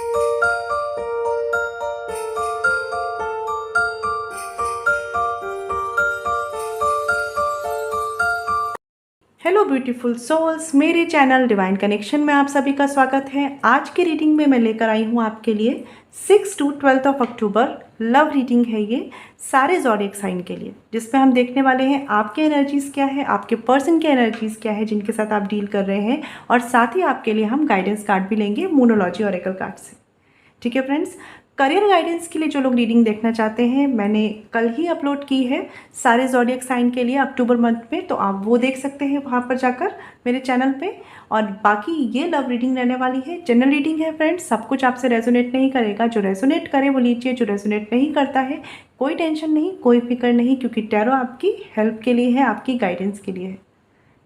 Hello beautiful souls, मेरे channel divine connection में आप सभी का स्वागत है। आज की रीडिंग में मैं लेकर आई हूँ आपके लिए 6 to 12 of October love reading है ये सारे ज़ोडिएक साइन के लिए, जिसमें हम देखने वाले हैं आपके एनर्जीज़ क्या है, आपके पर्सन के एनर्जीज़ क्या है जिनके साथ आप डील कर रहे हैं, और साथ ही आपके लिए हम गाइडेंस कार्ड भी लेंगे मूनोलॉजी ऑरेकल कार्ड से। ठीक है फ्रेंड्स, करियर गाइडेंस के लिए जो लोग रीडिंग देखना चाहते हैं, मैंने कल ही अपलोड की है सारे ज़ोडिएक साइन के लिए अक्टूबर मंथ में, तो आप वो देख सकते हैं वहाँ पर जाकर मेरे चैनल पे। और बाकी ये लव रीडिंग रहने वाली है, जनरल रीडिंग है फ्रेंड्स, सब कुछ आपसे रेजोनेट नहीं करेगा। जो रेजोनेट करे वो लीजिए, जो रेजोनेट नहीं करता है कोई टेंशन नहीं, कोई फिक्र नहीं, क्योंकि टैरो आपकी हेल्प के लिए है, आपकी गाइडेंस के लिए है।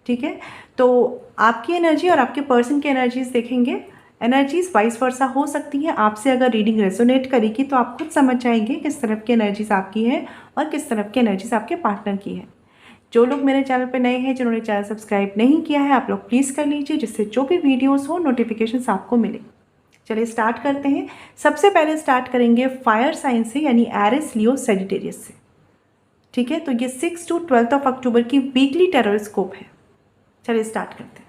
ठीक है, तो आपकी एनर्जी और आपके पर्सन की एनर्जीज देखेंगे। एनर्जीज वाइस वर्सा हो सकती हैं। आपसे अगर रीडिंग रेजोनेट करेगी तो आप खुद समझ जाएंगे किस तरफ की एनर्जीज आपकी है और किस तरफ की एनर्जीज आपके पार्टनर की है। जो लोग मेरे चैनल पे नए हैं, जिन्होंने चैनल सब्सक्राइब नहीं किया है, आप लोग प्लीज़ कर लीजिए, जिससे जो भी वीडियोस हो नोटिफिकेशंस आपको मिले। चलिए स्टार्ट करते हैं। सबसे पहले स्टार्ट करेंगे फायर साइन से, यानी एरिस, लियो, सेजिटेरियस से। ठीक है, तो ये 6 to 12 ऑफ अक्टूबर की वीकली टेरोस्कोप है। चलिए स्टार्ट करते हैं।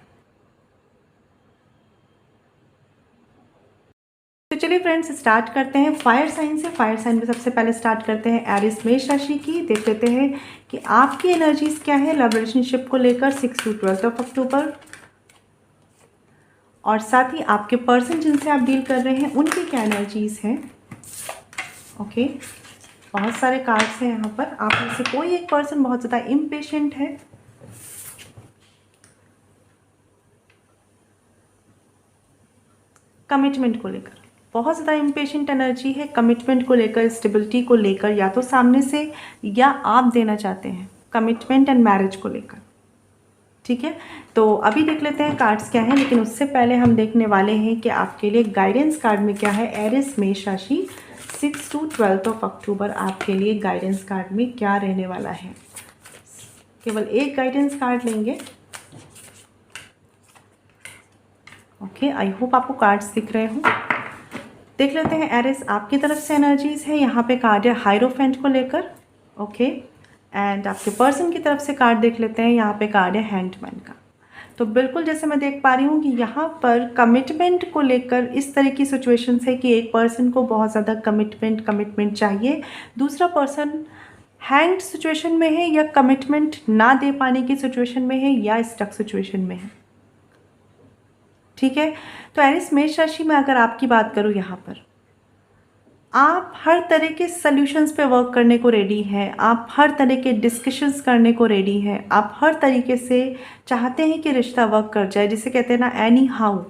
तो चलिए फ्रेंड्स स्टार्ट करते हैं फायर साइन से। फायर साइन में सबसे पहले स्टार्ट करते हैं एरिस मेष राशि की। देख लेते हैं कि आपकी एनर्जीज क्या है लव रिलेशनशिप को लेकर 6 to 12 ऑफ अक्टूबर, और साथ ही आपके पर्सन जिनसे आप डील कर रहे हैं उनकी क्या एनर्जीज हैं। ओके, बहुत सारे कार्ड्स हैं यहाँ पर। आप में से कोई एक पर्सन बहुत ज़्यादा इम्पेशेंट है, कमिटमेंट को लेकर बहुत ज़्यादा इम्पेशेंट एनर्जी है, कमिटमेंट को लेकर, स्टेबिलिटी को लेकर, या तो सामने से या आप देना चाहते हैं कमिटमेंट एंड मैरिज को लेकर। ठीक है, तो अभी देख लेते हैं कार्ड्स क्या है, लेकिन उससे पहले हम देखने वाले हैं कि आपके लिए गाइडेंस कार्ड में क्या है। एरिस मेष राशि 6 to 12 ऑफ अक्टूबर आपके लिए गाइडेंस कार्ड में क्या रहने वाला है। केवल एक गाइडेंस कार्ड लेंगे। ओके, आई होप आपको कार्ड्स दिख रहे हों। देख लेते हैं एरिस आपकी तरफ से एनर्जीज है। यहाँ पे कार्ड है हायरोफेंट को लेकर। ओके, एंड आपके पर्सन की तरफ से कार्ड देख लेते हैं। यहाँ पे कार्ड है हैंगमैन का। तो बिल्कुल जैसे मैं देख पा रही हूँ कि यहाँ पर कमिटमेंट को लेकर इस तरह की सिचुएशंस है कि एक पर्सन को बहुत ज़्यादा कमिटमेंट चाहिए, दूसरा पर्सन हैंग्ड सिचुएशन में है, या कमिटमेंट ना दे पाने की सिचुएशन में है, या स्टक सिचुएशन में है। ठीक है, तो एरिस मेष राशि में अगर आपकी बात करूँ, यहाँ पर आप हर तरह के सॉल्यूशंस पे वर्क करने को रेडी हैं, आप हर तरह के डिस्कशंस करने को रेडी हैं, आप हर तरीके से चाहते हैं कि रिश्ता वर्क कर जाए, जिसे कहते हैं ना एनी हाउ।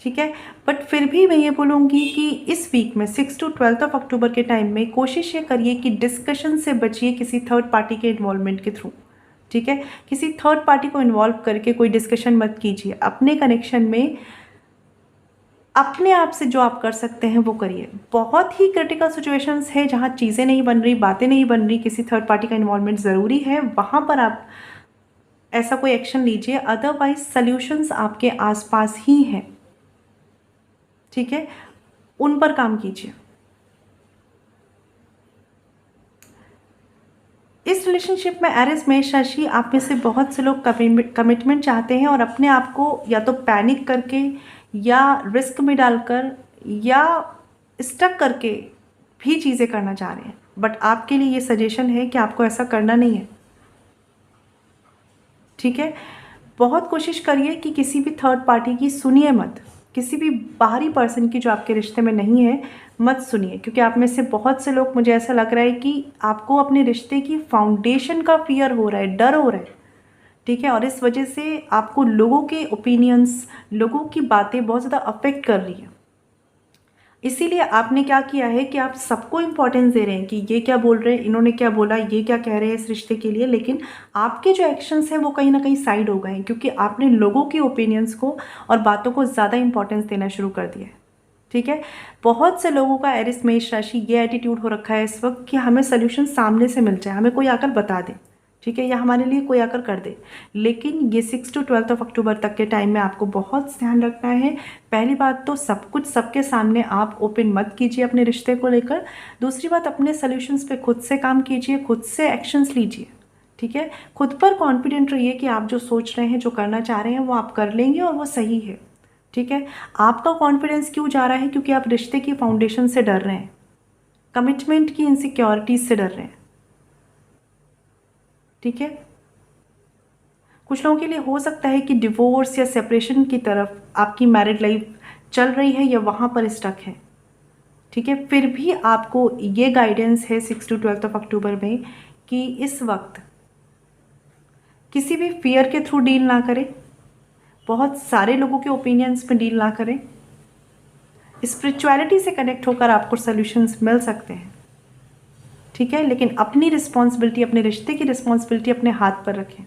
ठीक है, बट फिर भी मैं ये बोलूँगी कि इस वीक में 6 to 12 ऑफ अक्टूबर के टाइम में कोशिश ये करिए कि डिस्कशन से बचिए किसी थर्ड पार्टी के इन्वॉल्वमेंट के थ्रू। ठीक है, किसी थर्ड पार्टी को इन्वॉल्व करके कोई डिस्कशन मत कीजिए। अपने कनेक्शन में अपने आप से जो आप कर सकते हैं वो करिए। बहुत ही क्रिटिकल सिचुएशंस है जहाँ चीज़ें नहीं बन रही, बातें नहीं बन रही, किसी थर्ड पार्टी का इन्वॉल्वमेंट ज़रूरी है, वहाँ पर आप ऐसा कोई एक्शन लीजिए। अदरवाइज सल्यूशंस आपके आसपास ही हैं। ठीक है, उन पर काम कीजिए। इस रिलेशनशिप में एरिस मेष राशि आप में से बहुत से लोग कमिटमेंट चाहते हैं, और अपने आप को या तो पैनिक करके, या रिस्क में डालकर, या स्टक करके भी चीज़ें करना चाह रहे हैं। बट आपके लिए ये सजेशन है कि आपको ऐसा करना नहीं है। ठीक है, बहुत कोशिश करिए कि किसी भी थर्ड पार्टी की सुनिए मत, किसी भी बाहरी पर्सन की जो आपके रिश्ते में नहीं है मत सुनिए, क्योंकि आप में से बहुत से लोग, मुझे ऐसा लग रहा है कि आपको अपने रिश्ते की फाउंडेशन का फियर हो रहा है, डर हो रहा है। ठीक है, और इस वजह से आपको लोगों के ओपिनियंस, लोगों की बातें बहुत ज़्यादा अफेक्ट कर रही हैं। इसीलिए आपने क्या किया है कि आप सबको इम्पोर्टेंस दे रहे हैं कि ये क्या बोल रहे हैं, इन्होंने क्या बोला, ये क्या कह रहे हैं इस रिश्ते के लिए, लेकिन आपके जो एक्शंस हैं वो कहीं ना कहीं साइड हो गए हैं, क्योंकि आपने लोगों के ओपिनियंस को और बातों को ज़्यादा इंपॉर्टेंस देना शुरू कर दिया है। ठीक है, बहुत से लोगों का एरिस मेष राशि ये एटीट्यूड हो रखा है इस वक्त कि हमें सोल्यूशन सामने से मिल जाए, हमें कोई आकर बता दे। ठीक है, या हमारे लिए कोई आकर कर दे। लेकिन ये 6 to 12 अक्टूबर तक के टाइम में आपको बहुत ध्यान रखना है। पहली बात तो सब कुछ सबके सामने आप ओपन मत कीजिए अपने रिश्ते को लेकर। दूसरी बात, अपने सॉल्यूशंस पे खुद से काम कीजिए, खुद से एक्शंस लीजिए। ठीक है, खुद पर कॉन्फिडेंट रहिए कि आप जो सोच रहे हैं, जो करना चाह रहे हैं, वो आप कर लेंगे और वो सही है। ठीक है, आपका कॉन्फिडेंस क्यों जा रहा है? क्योंकि आप रिश्ते की फाउंडेशन से डर रहे हैं, कमिटमेंट की इनसिक्योरिटीज से डर रहे हैं। ठीक है, कुछ लोगों के लिए हो सकता है कि डिवोर्स या सेपरेशन की तरफ आपकी मैरिड लाइफ चल रही है या वहाँ पर स्टक है। ठीक है, फिर भी आपको ये गाइडेंस है 6 to 12 अक्टूबर में कि इस वक्त किसी भी फियर के थ्रू डील ना करें, बहुत सारे लोगों के ओपिनियंस में डील ना करें। स्पिरिचुअलिटी से कनेक्ट होकर आपको सॉल्यूशंस मिल सकते हैं। ठीक है, लेकिन अपनी रिस्पॉन्सिबिलिटी, अपने रिश्ते की रिस्पॉन्सिबिलिटी अपने हाथ पर रखें,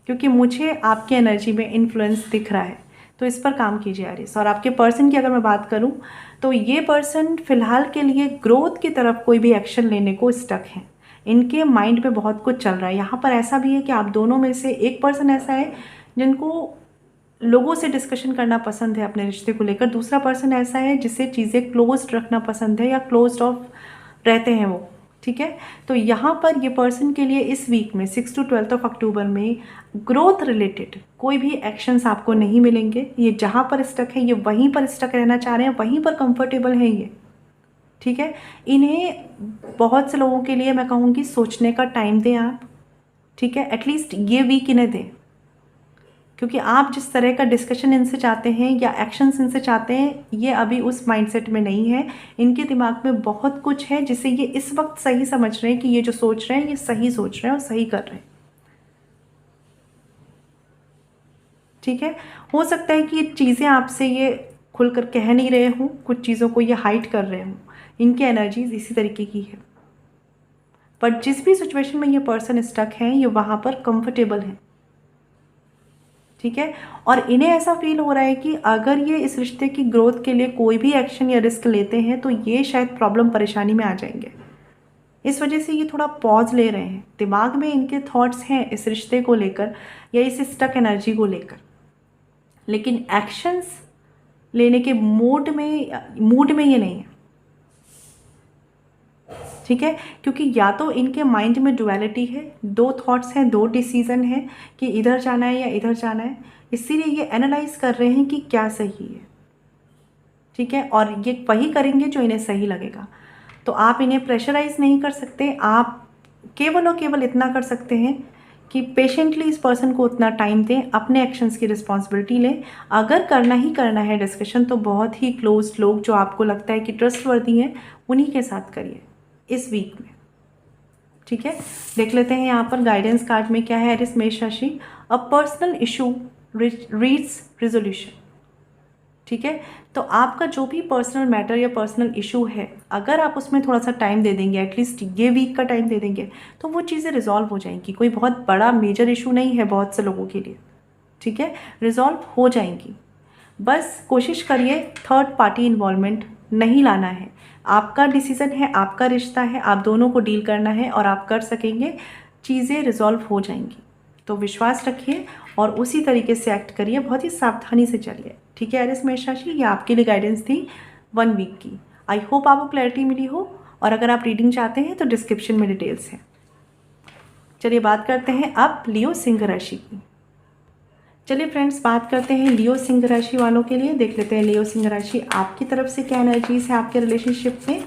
क्योंकि मुझे आपकी एनर्जी में इन्फ्लुएंस दिख रहा है। तो इस पर काम कीजिए एरिस। और आपके पर्सन की अगर मैं बात करूं तो ये पर्सन फिलहाल के लिए ग्रोथ की तरफ कोई भी एक्शन लेने को स्टक है। इनके माइंड में बहुत कुछ चल रहा है। यहाँ पर ऐसा भी है कि आप दोनों में से एक पर्सन ऐसा है जिनको लोगों से डिस्कशन करना पसंद है अपने रिश्ते को लेकर। दूसरा पर्सन ऐसा है जिसे चीज़ें क्लोज्ड रखना पसंद है या क्लोज्ड ऑफ रहते हैं वो। ठीक है, तो यहाँ पर ये पर्सन के लिए इस वीक में 6 to 12 अक्टूबर में ग्रोथ रिलेटेड कोई भी एक्शंस आपको नहीं मिलेंगे। ये जहाँ पर स्टक है, ये वहीं पर स्टक रहना चाह रहे हैं, वहीं पर कंफर्टेबल हैं ये। ठीक है, इन्हें बहुत से लोगों के लिए मैं कहूँगी सोचने का टाइम दें आप। ठीक है, एटलीस्ट ये वीक इन्हें दें, क्योंकि आप जिस तरह का डिस्कशन इनसे चाहते हैं या एक्शंस इनसे चाहते हैं, ये अभी उस माइंडसेट में नहीं है। इनके दिमाग में बहुत कुछ है जिसे ये इस वक्त सही समझ रहे हैं कि ये जो सोच रहे हैं ये सही सोच रहे हैं और सही कर रहे हैं। ठीक है, हो सकता है कि ये चीज़ें आपसे ये खुलकर कह नहीं रहे हों, कुछ चीज़ों को ये हाइड कर रहे हों। इनकी एनर्जीज इसी तरीके की है। बट जिस भी सिचुएशन में ये पर्सन स्टक हैं, ये वहाँ पर कंफर्टेबल हैं। ठीक है, और इन्हें ऐसा फील हो रहा है कि अगर ये इस रिश्ते की ग्रोथ के लिए कोई भी एक्शन या रिस्क लेते हैं तो ये शायद प्रॉब्लम परेशानी में आ जाएंगे। इस वजह से ये थोड़ा पॉज ले रहे हैं। दिमाग में इनके थॉट्स हैं इस रिश्ते को लेकर या इस स्टक एनर्जी को लेकर, लेकिन एक्शंस लेने के मूड में ये नहीं है। ठीक है, क्योंकि या तो इनके माइंड में डुअलिटी है, दो थॉट्स हैं, दो डिसीजन है कि इधर जाना है या इधर जाना है। इसीलिए ये एनालाइज कर रहे हैं कि क्या सही है। ठीक है, और ये वही करेंगे जो इन्हें सही लगेगा। तो आप इन्हें प्रेशराइज नहीं कर सकते। आप केवल और केवल इतना कर सकते हैं कि पेशेंटली इस पर्सन को उतना टाइम दें, अपने एक्शंस की रिस्पॉन्सिबिलिटी लें। अगर करना ही करना है डिस्कशन तो बहुत ही क्लोज लोग जो आपको लगता है कि ट्रस्टवर्दी हैं उन्हीं के साथ करिए इस वीक में। ठीक है, देख लेते हैं यहाँ पर गाइडेंस कार्ड में क्या है एरिस मेष राशि। A personal issue reads resolution. ठीक है, तो आपका जो भी पर्सनल मैटर या पर्सनल इशू है, अगर आप उसमें थोड़ा सा टाइम दे देंगे, एटलीस्ट ये वीक का टाइम दे देंगे, तो वो चीज़ें रिजॉल्व हो जाएंगी। कोई बहुत बड़ा मेजर इशू नहीं है बहुत से लोगों के लिए। ठीक है, रिजॉल्व हो जाएंगी। बस कोशिश करिए थर्ड पार्टी इन्वॉल्वमेंट नहीं लाना है। आपका डिसीज़न है, आपका रिश्ता है, आप दोनों को डील करना है और आप कर सकेंगे, चीज़ें रिजॉल्व हो जाएंगी। तो विश्वास रखिए और उसी तरीके से एक्ट करिए, बहुत ही सावधानी से चलिए। ठीक है एरिस मेष राशि, ये आपके लिए गाइडेंस थी 1 वीक की। आई होप आपको क्लैरिटी मिली हो, और अगर आप रीडिंग चाहते हैं तो डिस्क्रिप्शन में डिटेल्स हैं। चलिए बात करते हैं अब लियो सिंह राशि की। चलिए फ्रेंड्स, बात करते हैं लियो सिंह राशि वालों के लिए। देख लेते हैं लियो सिंह राशि आपकी तरफ से क्या एनर्जीज है आपके रिलेशनशिप में।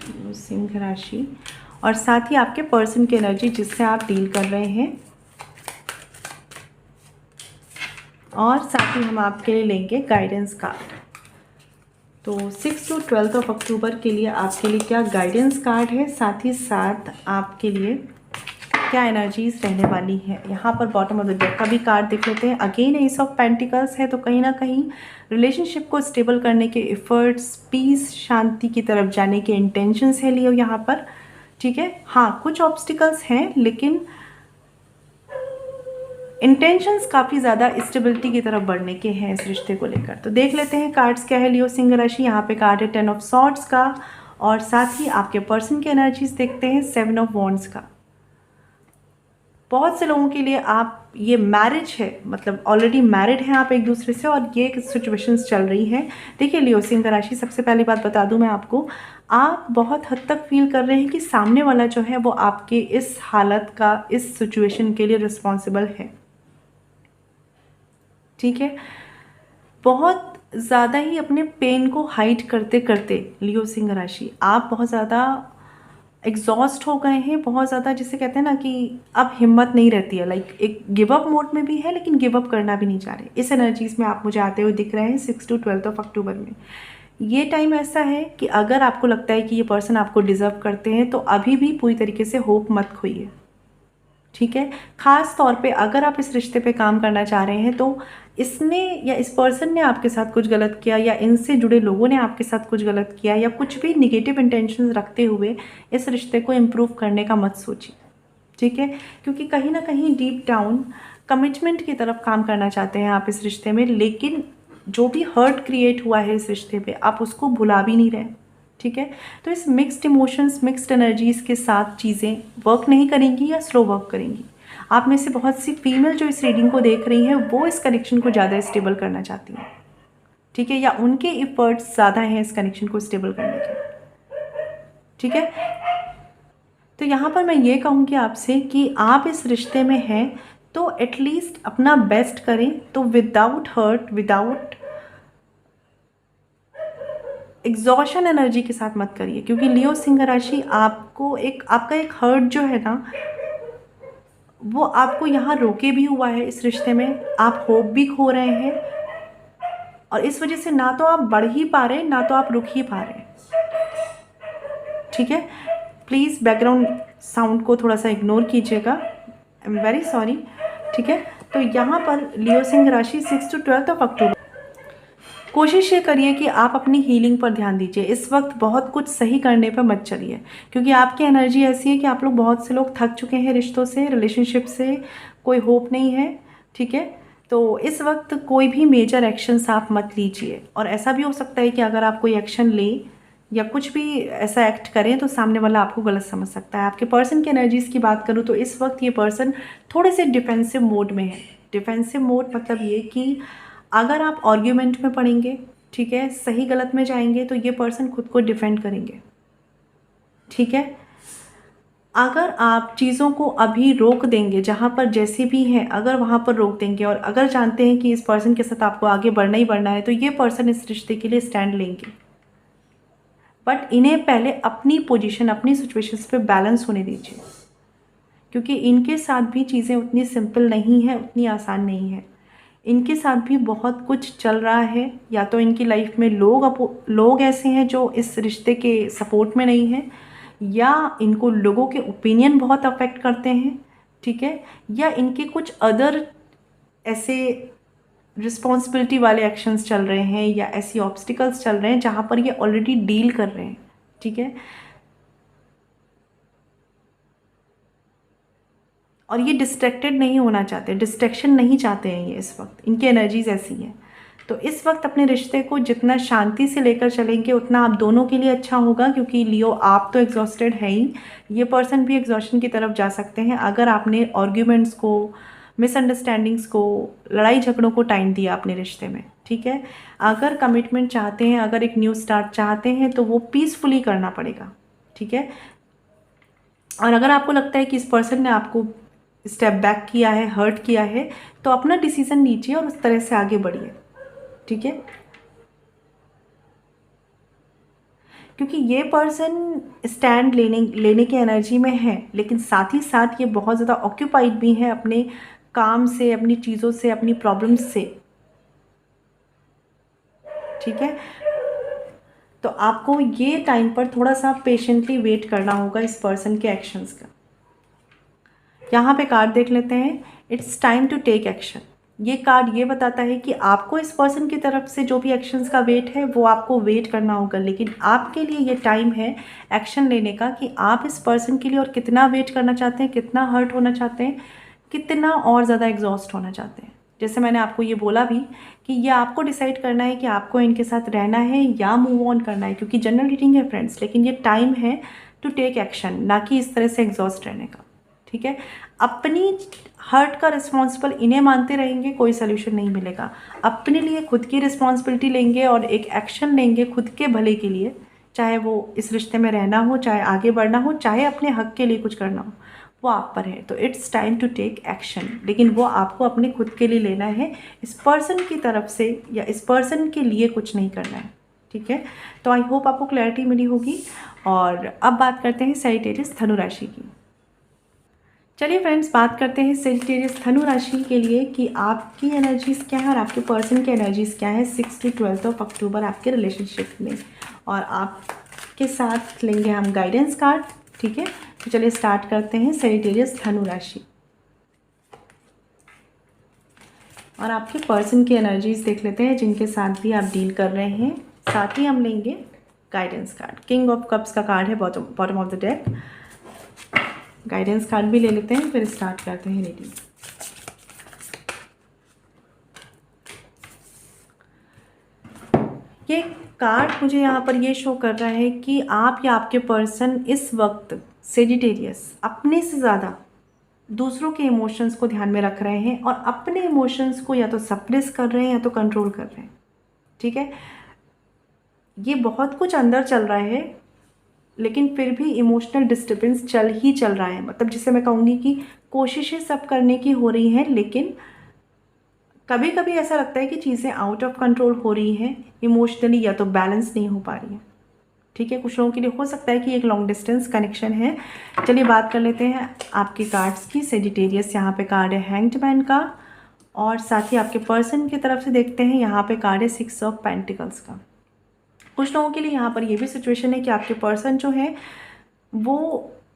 लियो सिंह राशि और साथ ही आपके पर्सन की एनर्जी जिससे आप डील कर रहे हैं, और साथ ही हम आपके लिए लेंगे गाइडेंस कार्ड। तो 6 to 12 अक्टूबर के लिए आपके लिए क्या गाइडेंस कार्ड है, साथ ही साथ आपके लिए क्या एनर्जीज रहने वाली है। यहाँ पर बॉटम ऑफ द डेक का भी कार्ड देख लेते हैं। अगेन एस ऑफ पेंटिकल्स है, तो कहीं ना कहीं रिलेशनशिप को स्टेबल करने के एफर्ट्स, पीस, शांति की तरफ जाने के इंटेंशंस है लियो यहाँ पर। ठीक है, हाँ कुछ ऑब्स्टिकल्स हैं, लेकिन इंटेंशंस काफ़ी ज़्यादा स्टेबिलिटी की तरफ बढ़ने के हैं इस रिश्ते को लेकर। तो देख लेते हैं कार्ड्स क्या है लियो सिंह राशि। यहाँ पे कार्ड है 10 ऑफ सॉर्ड्स का, और साथ ही आपके पर्सन की एनर्जीज देखते हैं 7 ऑफ वॉन्ड्स का। बहुत से लोगों के लिए आप ये मैरिज है, मतलब ऑलरेडी मैरिड हैं आप एक दूसरे से, और ये सिचुएशंस चल रही हैं। देखिए लियो सिंह राशि, सबसे पहली बात बता दूं मैं आपको, आप बहुत हद तक फील कर रहे हैं कि सामने वाला जो है वो आपके इस हालत का, इस सिचुएशन के लिए रिस्पॉन्सिबल है। ठीक है, बहुत ज़्यादा ही अपने पेन को हाइड करते करते लियो सिंह राशि आप बहुत ज़्यादा एग्जॉस्ट हो गए हैं, बहुत ज़्यादा, जिसे कहते हैं ना कि अब हिम्मत नहीं रहती है, लाइक एक गिव अप मोड में भी है लेकिन गिव अप करना भी नहीं चाह रहे। इस एनर्जीज में आप मुझे आते हुए दिख रहे हैं 6 to 12 ऑफ अक्टूबर में। ये टाइम ऐसा है कि अगर आपको लगता है कि ये पर्सन आपको डिज़र्व करते हैं तो अभी भी पूरी तरीके से होप मत खोइए। ठीक है, ख़ास तौर पे अगर आप इस रिश्ते पे काम करना चाह रहे हैं तो इसने या इस पर्सन ने आपके साथ कुछ गलत किया, या इनसे जुड़े लोगों ने आपके साथ कुछ गलत किया, या कुछ भी निगेटिव इंटेंशंस रखते हुए इस रिश्ते को इम्प्रूव करने का मत सोचिए। ठीक है, क्योंकि कहीं ना कहीं डीप डाउन कमिटमेंट की तरफ काम करना चाहते हैं आप इस रिश्ते में, लेकिन जो भी हर्ट क्रिएट हुआ है इस रिश्ते पे आप उसको भुला भी नहीं रहे। ठीक है, तो इस मिक्स्ड इमोशंस, मिक्स्ड एनर्जीज़ के साथ चीज़ें वर्क नहीं करेंगी या स्लो वर्क करेंगी। आप में से बहुत सी फीमेल जो इस रीडिंग को देख रही हैं वो इस कनेक्शन को ज़्यादा स्टेबल करना चाहती हैं। ठीक है, या उनके एफर्ट्स ज़्यादा हैं इस कनेक्शन को स्टेबल करने के। ठीक है, तो यहाँ पर मैं ये कहूँगी आपसे कि आप इस रिश्ते में हैं तो एटलीस्ट अपना बेस्ट करें, तो without hurt, without exhaustion energy के साथ मत करिए, क्योंकि लियो सिंह राशि आपको आपका एक हर्ट जो है ना वो आपको यहाँ रोके भी हुआ है इस रिश्ते में, आप होप भी खो रहे हैं, और इस वजह से ना तो आप बढ़ ही पा रहे हैं ना तो आप रुक ही पा रहे हैं। ठीक है, प्लीज़ बैकग्राउंड साउंड को थोड़ा सा इग्नोर कीजिएगा, आई एम वेरी सॉरी। ठीक है, तो यहाँ पर लियो सिंह राशि 6 to 12 ऑफ अक्टूबर, कोशिश ये करिए कि आप अपनी हीलिंग पर ध्यान दीजिए। इस वक्त बहुत कुछ सही करने पर मत चलिए, क्योंकि आपकी एनर्जी ऐसी है कि आप लोग, बहुत से लोग थक चुके हैं रिश्तों से, रिलेशनशिप से, कोई होप नहीं है। ठीक है, तो इस वक्त कोई भी मेजर एक्शंस आप मत लीजिए, और ऐसा भी हो सकता है कि अगर आप कोई एक्शन लें या कुछ भी ऐसा एक्ट करें तो सामने वाला आपको गलत समझ सकता है। आपके पर्सन की एनर्जीज़ की बात करूँ तो इस वक्त ये पर्सन थोड़े से डिफेंसिव मोड में है। डिफेंसिव मोड मतलब ये कि अगर आप आर्ग्यूमेंट में पड़ेंगे, ठीक है, सही गलत में जाएंगे, तो ये पर्सन खुद को डिफेंड करेंगे। ठीक है, अगर आप चीज़ों को अभी रोक देंगे, जहाँ पर जैसे भी हैं अगर वहाँ पर रोक देंगे, और अगर जानते हैं कि इस पर्सन के साथ आपको आगे बढ़ना ही बढ़ना है, तो ये पर्सन इस रिश्ते के लिए स्टैंड लेंगे। बट इन्हें पहले अपनी पोजीशन, अपनी सिचुएशंस पे बैलेंस होने दीजिए, क्योंकि इनके साथ भी चीज़ें उतनी सिंपल नहीं है, उतनी आसान नहीं है। इनके साथ भी बहुत कुछ चल रहा है, या तो इनकी लाइफ में लोग ऐसे हैं जो इस रिश्ते के सपोर्ट में नहीं हैं, या इनको लोगों के ओपिनियन बहुत अफेक्ट करते हैं। ठीक है, या इनके कुछ अदर ऐसे रिस्पॉन्सिबिलिटी वाले एक्शंस चल रहे हैं, या ऐसी ऑब्स्टिकल्स चल रहे हैं जहाँ पर ये ऑलरेडी डील कर रहे हैं। ठीक है, और ये डिस्ट्रैक्टेड नहीं होना चाहते, डिस्ट्रैक्शन नहीं चाहते हैं ये इस वक्त, इनकी एनर्जीज ऐसी हैं। तो इस वक्त अपने रिश्ते को जितना शांति से लेकर चलेंगे उतना आप दोनों के लिए अच्छा होगा, क्योंकि लियो आप तो एग्जॉस्टेड है ही, ये पर्सन भी एग्जॉस्शन की तरफ जा सकते हैं अगर आपने आर्ग्यूमेंट्स को, मिसअंडरस्टैंडिंग्स को, लड़ाई झगड़ों को टाइम दिया अपने रिश्ते में। ठीक है, अगर कमिटमेंट चाहते हैं, अगर एक न्यू स्टार्ट चाहते हैं तो वो पीसफुली करना पड़ेगा। ठीक है, और अगर आपको लगता है कि इस पर्सन ने आपको स्टेप बैक किया है, हर्ट किया है, तो अपना डिसीजन लीजिए और उस तरह से आगे बढ़िए। ठीक है, क्योंकि ये पर्सन स्टैंड लेने की एनर्जी में है, लेकिन साथ ही साथ ये बहुत ज़्यादा ऑक्यूपाइड भी है अपने काम से, अपनी चीज़ों से, अपनी प्रॉब्लम्स से। ठीक है, तो आपको ये टाइम पर थोड़ा सा पेशेंटली वेट करना होगा इस पर्सन के एक्शंस का। यहाँ पे कार्ड देख लेते हैं, it's time to take action. ये कार्ड ये बताता है कि आपको इस पर्सन की तरफ से जो भी एक्शंस का वेट है वो आपको वेट करना होगा, लेकिन आपके लिए ये टाइम है एक्शन लेने का कि आप इस पर्सन के लिए और कितना वेट करना चाहते हैं, कितना हर्ट होना चाहते हैं। कितना और ज़्यादा एग्जॉस्ट होना चाहते हैं। जैसे मैंने आपको ये बोला भी कि ये आपको डिसाइड करना है कि आपको इनके साथ रहना है या मूव ऑन करना है, क्योंकि जनरल रीडिंग है फ्रेंड्स, लेकिन ये टाइम है टू टेक एक्शन, ना कि इस तरह से एग्जॉस्ट रहने का। ठीक है, अपनी हर्ट का रिस्पॉन्सिबल इन्हें मानते रहेंगे, कोई सोल्यूशन नहीं मिलेगा। अपने लिए खुद की रिस्पॉन्सिबिलिटी लेंगे और एक एक्शन लेंगे खुद के भले के लिए, चाहे वो इस रिश्ते में रहना हो, चाहे आगे बढ़ना हो, चाहे अपने हक के लिए कुछ करना हो, वो आप पर है। तो it's time to take action, लेकिन वो आपको अपने खुद के लिए लेना है, इस पर्सन की तरफ से या इस पर्सन के लिए कुछ नहीं करना है। ठीक है, तो आई होप आपको क्लैरिटी मिली होगी। और अब बात करते हैं सजिटेरियस धनु राशि की। चलिए फ्रेंड्स, बात करते हैं सजिटेरियस धनु राशि के लिए कि आपकी एनर्जीज़ क्या है और आपके पर्सन की एनर्जीज़ क्या है 6 to 12 अक्टूबर आपके रिलेशनशिप में। और आपके साथ लेंगे हम गाइडेंस कार्ड। ठीक है, तो चलिए स्टार्ट करते हैं सजिटेरियस धनु राशि और आपके पर्सन की एनर्जीज़ देख लेते हैं जिनके साथ भी आप डील कर रहे हैं। साथ ही हम लेंगे guidance card. King of cups का कार्ड है bottom of the deck. Guidance card भी ले लेते हैं, फिर स्टार्ट करते हैं रीडिंग। ये कार्ड मुझे यहाँ पर ये शो कर रहा है कि आप या आपके पर्सन इस वक्त सेजिटेरियस अपने से ज़्यादा दूसरों के इमोशंस को ध्यान में रख रहे हैं और अपने इमोशंस को या तो सप्रेस कर रहे हैं या तो कंट्रोल कर रहे हैं। ठीक है, ये बहुत कुछ अंदर चल रहा है, लेकिन फिर भी इमोशनल डिस्टर्बेंस चल रहा है। मतलब जिसे मैं कहूँगी कि कोशिशें सब करने की हो रही हैं, लेकिन कभी कभी ऐसा लगता है कि चीज़ें आउट ऑफ कंट्रोल हो रही हैं इमोशनली, या तो बैलेंस नहीं हो पा रही है। ठीक है, कुछ लोगों के लिए हो सकता है कि एक लॉन्ग डिस्टेंस कनेक्शन है। चलिए बात कर लेते हैं आपके कार्ड्स की। सेजिटेरियस यहाँ पे कार्ड है हैंग्ड मैन का, और साथ ही आपके पर्सन की तरफ से देखते हैं यहाँ पे कार्ड है 6 ऑफ पेंटिकल्स का। कुछ लोगों के लिए यहाँ पर ये भी सिचुएशन है कि आपके पर्सन जो है वो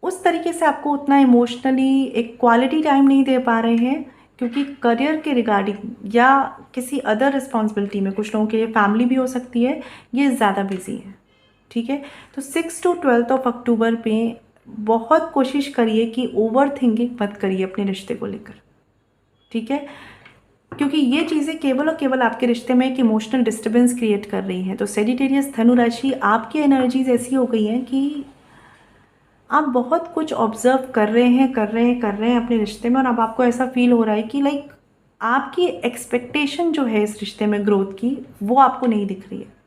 उस तरीके से आपको उतना इमोशनली एक क्वालिटी टाइम नहीं दे पा रहे हैं, क्योंकि करियर के रिगार्डिंग या किसी अदर रिस्पॉन्सिबिलिटी में, कुछ लोगों के लिए फैमिली भी हो सकती है, ये ज़्यादा बिजी है। ठीक है, तो 6 to 12 अक्टूबर पे बहुत कोशिश करिए कि ओवर थिंकिंग मत करिए अपने रिश्ते को लेकर। ठीक है, क्योंकि ये चीज़ें केवल और केवल आपके रिश्ते में एक इमोशनल डिस्टर्बेंस क्रिएट कर रही हैं। तो सेजिटेरियस धनु राशि, आपकी एनर्जीज ऐसी हो गई हैं कि आप बहुत कुछ ऑब्जर्व कर रहे हैं अपने रिश्ते में, और अब आपको ऐसा फील हो रहा है कि लाइक आपकी एक्सपेक्टेशन जो है इस रिश्ते में ग्रोथ की, वो आपको नहीं दिख रही है।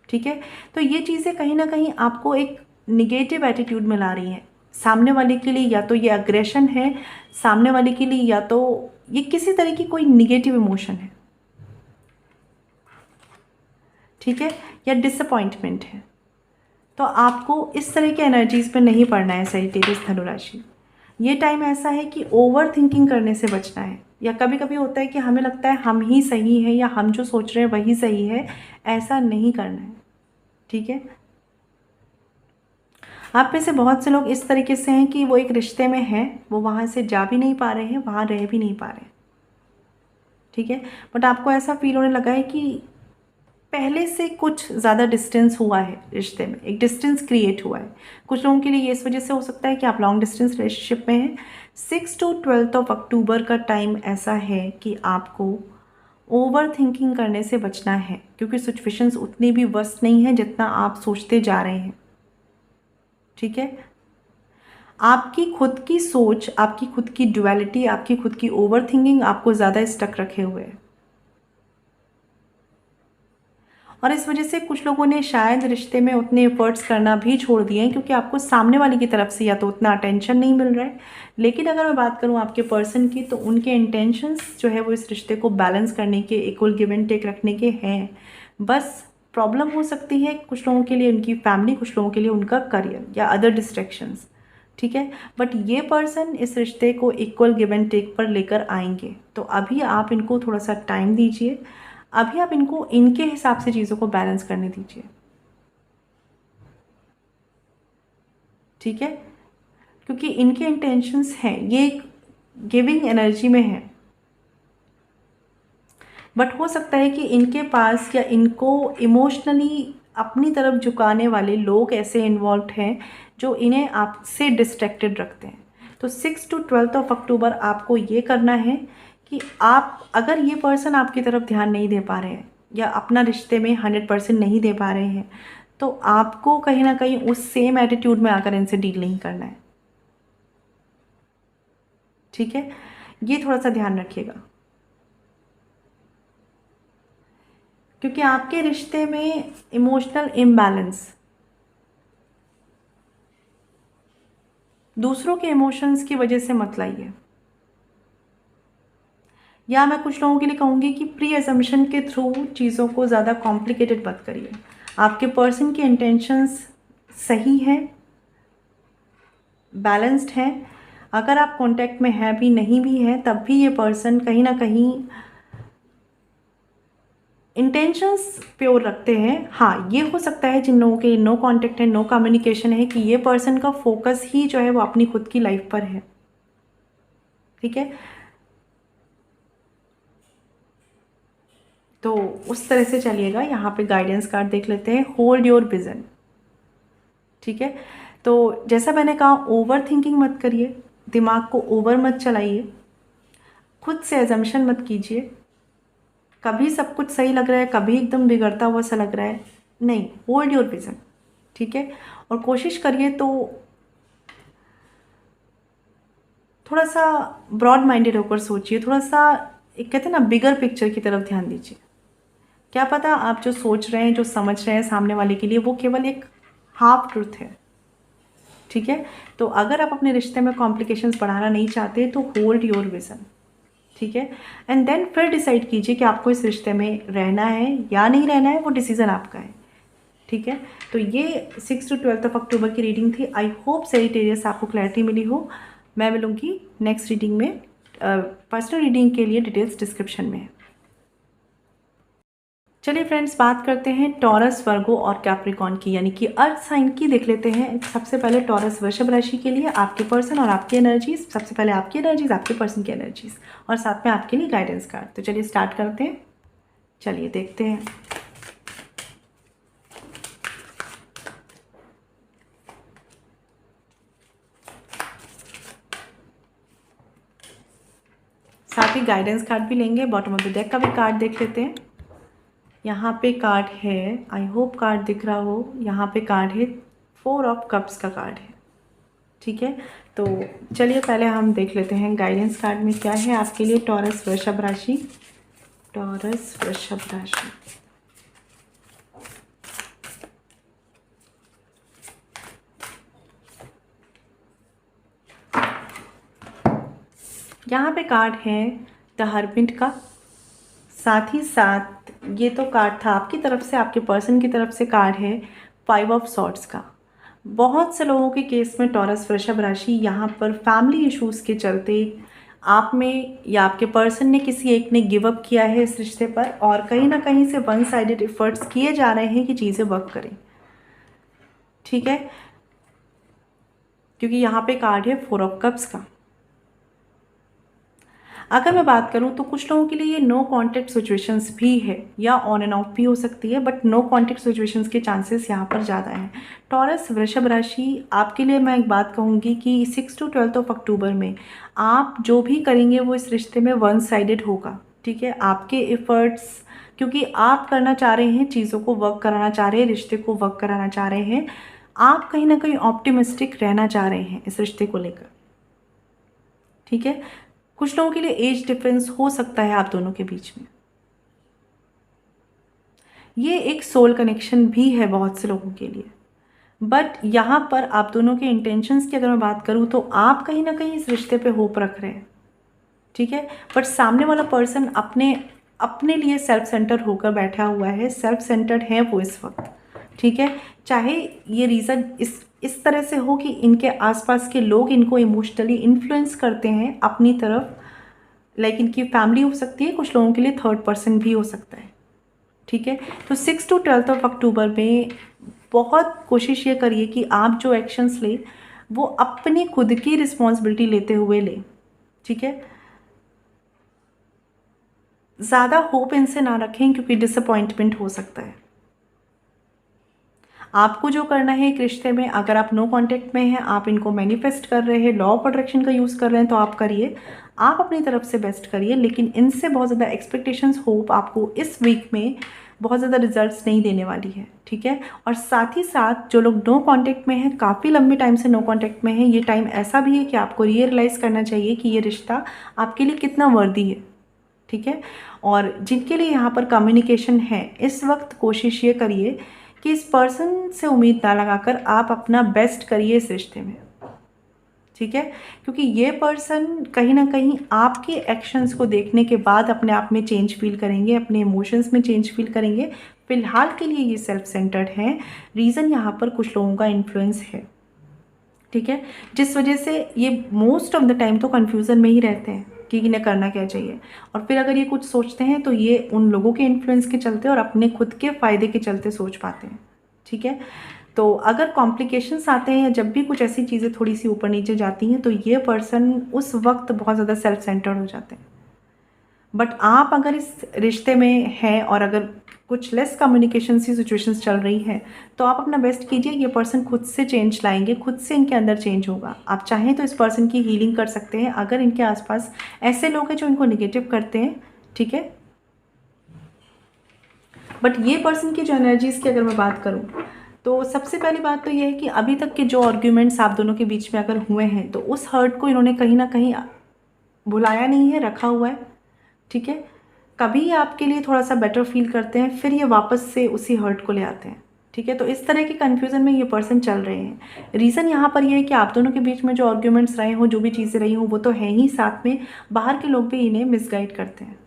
ठीक है, तो ये चीज़ें कहीं ना कहीं आपको एक निगेटिव एटीट्यूड में ला रही हैं सामने वाले के लिए। या तो ये अग्रेशन है सामने वाले के लिए, या तो ये किसी तरह की कोई निगेटिव इमोशन है। ठीक है, या डिसअपॉइंटमेंट है। तो आपको इस तरह के एनर्जीज पे नहीं पड़ना है सेजिटेरियस धनु राशि। ये टाइम ऐसा है कि ओवर थिंकिंग करने से बचना है। या कभी कभी होता है कि हमें लगता है हम ही सही है या हम जो सोच रहे हैं वही सही है, ऐसा नहीं करना है। ठीक है, आप में से बहुत से लोग इस तरीके से हैं कि वो एक रिश्ते में हैं, वो वहाँ से जा भी नहीं पा रहे हैं, वहाँ रह भी नहीं पा रहे हैं। ठीक है, बट आपको ऐसा फील होने लगा है कि पहले से कुछ ज़्यादा डिस्टेंस हुआ है रिश्ते में, एक डिस्टेंस क्रिएट हुआ है। कुछ लोगों के लिए ये इस वजह से हो सकता है कि आप लॉन्ग डिस्टेंस रिलेशनशिप में हैं। 6 to 12 अक्टूबर का टाइम ऐसा है कि आपको ओवर थिंकिंग करने से बचना है, क्योंकि सिचुएशंस उतनी भी वर्स्ट नहीं है जितना आप सोचते जा रहे हैं। ठीक है, आपकी खुद की सोच, आपकी खुद की ड्युअलिटी, आपकी खुद की ओवर थिंकिंग आपको ज़्यादा स्टक रखे हुए है, और इस वजह से कुछ लोगों ने शायद रिश्ते में उतने एफर्ट्स करना भी छोड़ दिए हैं, क्योंकि आपको सामने वाले की तरफ से या तो उतना अटेंशन नहीं मिल रहा है। लेकिन अगर मैं बात करूं आपके पर्सन की, तो उनके इंटेंशंस जो है वो इस रिश्ते को बैलेंस करने के, इक्वल गिव एंड टेक रखने के हैं। बस प्रॉब्लम हो सकती है कुछ लोगों के लिए उनकी फैमिली, कुछ लोगों के लिए उनका करियर या अदर डिस्ट्रैक्शंस। ठीक है, बट ये पर्सन इस रिश्ते को इक्वल गिव एंड टेक पर लेकर आएंगे। तो अभी आप इनको थोड़ा सा टाइम दीजिए, अभी आप इनको इनके हिसाब से चीज़ों को बैलेंस करने दीजिए। ठीक है, क्योंकि इनके इंटेंशंस हैं, ये गिविंग एनर्जी में है, बट हो सकता है कि इनके पास या इनको इमोशनली अपनी तरफ झुकाने वाले लोग ऐसे इन्वॉल्व हैं जो इन्हें आपसे डिस्ट्रैक्टेड रखते हैं। तो 6 to 12 आपको ये करना है कि आप, अगर ये पर्सन आपकी तरफ ध्यान नहीं दे पा रहे हैं या अपना रिश्ते में 100% नहीं दे पा रहे हैं, तो आपको कहीं ना कहीं उस सेम एटीट्यूड में आकर इनसे डील नहीं करना है। ठीक है, ये थोड़ा सा ध्यान रखिएगा, क्योंकि आपके रिश्ते में इमोशनल इम्बैलेंस, दूसरों के इमोशंस की वजह से मत लाइए, या मैं कुछ लोगों के लिए कहूँगी कि प्री एजम्पशन के थ्रू चीज़ों को ज़्यादा कॉम्प्लिकेटेड मत करिए। आपके पर्सन के इंटेंशंस सही हैं, बैलेंस्ड हैं, अगर आप कांटेक्ट में हैं भी नहीं भी हैं तब भी ये पर्सन कहीं ना कहीं इंटेंशंस प्योर रखते हैं। हाँ, ये हो सकता है जिन लोगों के नो कांटेक्ट है, नो कम्युनिकेशन है, कि ये पर्सन का फोकस ही जो है वो अपनी खुद की लाइफ पर है। ठीक है, तो उस तरह से चलिएगा। यहाँ पे गाइडेंस कार्ड देख लेते हैं, होल्ड योर विजन। ठीक है, तो जैसा मैंने कहा, ओवर थिंकिंग मत करिए, दिमाग को ओवर मत चलाइए, खुद से एजम्पशन मत कीजिए, कभी सब कुछ सही लग रहा है, कभी एकदम बिगड़ता हुआ सा लग रहा है, नहीं, होल्ड योर विजन। ठीक है, और कोशिश करिए तो थोड़ा सा ब्रॉड माइंडेड होकर सोचिए, थोड़ा सा एक कहते हैं ना बिगर पिक्चर की तरफ ध्यान दीजिए। क्या पता आप जो सोच रहे हैं, जो समझ रहे हैं सामने वाले के लिए, वो केवल एक हाफ ट्रूथ है। ठीक है, तो अगर आप अपने रिश्ते में कॉम्प्लिकेशंस बढ़ाना नहीं चाहते तो होल्ड योर विजन। ठीक है, एंड देन फिर डिसाइड कीजिए कि आपको इस रिश्ते में रहना है या नहीं रहना है, वो डिसीज़न आपका है। ठीक है, तो ये 6 to 12 की रीडिंग थी। आई होप सेजिटेरियस आपको क्लैरिटी मिली हो। मैं मिलूँगी नेक्स्ट रीडिंग में। पर्सनल रीडिंग के लिए डिटेल्स डिस्क्रिप्शन में है। चलिए फ्रेंड्स, बात करते हैं टॉरस, वर्गो और कैप्रिकॉर्न की, यानी कि अर्थ साइन की। देख लेते हैं सबसे पहले टॉरस वृषभ राशि के लिए आपके पर्सन और आपकी एनर्जीज। सबसे पहले आपकी एनर्जीज, आपके पर्सन की एनर्जीज, और साथ में आपके लिए गाइडेंस कार्ड। तो चलिए स्टार्ट करते हैं, चलिए देखते हैं। साथ ही गाइडेंस कार्ड भी लेंगे। बॉटम ऑफ द डेक का भी कार्ड देख लेते हैं। यहाँ पे कार्ड है, आई होप कार्ड दिख रहा हो, यहाँ पे कार्ड है 4 ऑफ कप्स का कार्ड है। ठीक है, तो चलिए पहले हम देख लेते हैं गाइडेंस कार्ड में क्या है आपके लिए टॉरस वृषभ राशि। टॉरस वृषभ राशि, यहाँ पे कार्ड है द हर्मिट का। साथ ही साथ ये तो कार्ड था आपकी तरफ से, आपके पर्सन की तरफ से कार्ड है 5 ऑफ सॉर्ड्स का। बहुत से लोगों के केस में टॉरस वृषभ राशि यहाँ पर फैमिली इश्यूज़ के चलते आप में या आपके पर्सन ने, किसी एक ने गिव अप किया है इस रिश्ते पर, और कहीं ना कहीं से वन साइडेड एफर्ट्स किए जा रहे हैं कि चीज़ें वर्क करें। ठीक है, क्योंकि यहाँ पे कार्ड है 4 ऑफ कप्स का। अगर मैं बात करूं तो कुछ लोगों के लिए ये नो कांटेक्ट सिचुएशंस भी है, या ऑन एंड ऑफ भी हो सकती है, बट नो कांटेक्ट सिचुएशंस के चांसेस यहाँ पर ज़्यादा हैं। टॉरस वृषभ राशि, आपके लिए मैं एक बात कहूँगी कि 6 to 12 अक्टूबर में आप जो भी करेंगे वो इस रिश्ते में वन साइडेड होगा। ठीक है, आपके एफर्ट्स, क्योंकि आप करना चाह रहे हैं, चीज़ों को वर्क कराना चाह रहे हैं, रिश्ते को वर्क कराना चाह रहे हैं, आप कहीं ना कहीं ऑप्टिमिस्टिक रहना चाह रहे हैं इस रिश्ते को लेकर। ठीक है, कुछ लोगों के लिए एज डिफरेंस हो सकता है आप दोनों के बीच में। ये एक सोल कनेक्शन भी है बहुत से लोगों के लिए, बट यहाँ पर आप दोनों के इंटेंशंस की अगर मैं बात करूँ तो आप कहीं ना कहीं इस रिश्ते पे होप रख रहे हैं। ठीक है, बट सामने वाला पर्सन अपने लिए सेल्फ सेंटर होकर बैठा हुआ है, सेल्फ सेंटर्ड है वो इस वक्त। ठीक है, चाहे ये रीज़न इस तरह से हो कि इनके आसपास के लोग इनको इमोशनली इन्फ्लुएंस करते हैं अपनी तरफ, लाइक इनकी फैमिली हो सकती है, कुछ लोगों के लिए थर्ड पर्सन भी हो सकता है। ठीक है, तो 6 to 12 अक्टूबर में बहुत कोशिश ये करिए कि आप जो एक्शंस लें वो अपनी खुद की रिस्पॉन्सिबिलिटी लेते हुए लें। ठीक है, ज़्यादा होप इनसे ना रखें क्योंकि डिसअपॉइंटमेंट हो सकता है। आपको जो करना है एक रिश्ते में, अगर आप नो कांटेक्ट में हैं, आप इनको मैनिफेस्ट कर रहे हैं, लॉ ऑफ अट्रैक्शन का यूज़ कर रहे हैं, तो आप करिए, आप अपनी तरफ से बेस्ट करिए, लेकिन इनसे बहुत ज़्यादा एक्सपेक्टेशंस, होप आपको इस वीक में बहुत ज़्यादा रिजल्ट्स नहीं देने वाली है, ठीक है। और साथ ही साथ जो लोग नो कांटेक्ट में हैं, काफ़ी लंबे टाइम से नो कांटेक्ट में हैं, ये टाइम ऐसा भी है कि आपको रियलाइज़ करना चाहिए कि ये रिश्ता आपके लिए कितना वर्दी है, ठीक है। और जिनके लिए यहाँ पर कम्युनिकेशन है, इस वक्त कोशिश ये करिए कि इस पर्सन से उम्मीद ना लगाकर आप अपना बेस्ट करिए इस रिश्ते में, ठीक है। क्योंकि ये पर्सन कहीं ना कहीं आपके एक्शंस को देखने के बाद अपने आप में चेंज फील करेंगे, अपने इमोशंस में चेंज फील करेंगे। फिलहाल के लिए ये सेल्फ सेंटर्ड है, रीज़न यहाँ पर कुछ लोगों का इन्फ्लुएंस है, ठीक है, जिस वजह से ये मोस्ट ऑफ द टाइम तो कन्फ्यूज़न में ही रहते हैं कि इन्हें करना क्या चाहिए। और फिर अगर ये कुछ सोचते हैं तो ये उन लोगों के इन्फ्लुएंस के चलते और अपने खुद के फ़ायदे के चलते सोच पाते हैं, ठीक है। तो अगर कॉम्प्लिकेशंस आते हैं या जब भी कुछ ऐसी चीज़ें थोड़ी सी ऊपर नीचे जाती हैं, तो ये पर्सन उस वक्त बहुत ज़्यादा सेल्फ सेंटर्ड हो जाते हैं। बट आप अगर इस रिश्ते में हैं और अगर कुछ लेस कम्युनिकेशन सी सिचुएशंस चल रही हैं, तो आप अपना बेस्ट कीजिए, ये पर्सन खुद से चेंज लाएंगे, खुद से इनके अंदर चेंज होगा। आप चाहें तो इस पर्सन की हीलिंग कर सकते हैं अगर इनके आसपास ऐसे लोग हैं जो इनको निगेटिव करते हैं, ठीक है। बट ये पर्सन की जो एनर्जीज़ की अगर मैं बात करूँ, तो सबसे पहली बात तो ये है कि अभी तक के जो आर्ग्यूमेंट्स आप दोनों के बीच में अगर हुए हैं, तो उस हर्ट को इन्होंने कहीं ना कहीं भुलाया नहीं है, रखा हुआ है, ठीक है। कभी आपके लिए थोड़ा सा बेटर फील करते हैं, फिर ये वापस से उसी हर्ट को ले आते हैं, ठीक है। तो इस तरह के कन्फ्यूज़न में ये पर्सन चल रहे हैं। रीज़न यहाँ पर ये है कि आप दोनों के बीच में जो आर्ग्यूमेंट्स रहे हों, जो भी चीज़ें रही हों, वो तो है ही, साथ में बाहर के लोग भी इन्हें मिसगाइड करते हैं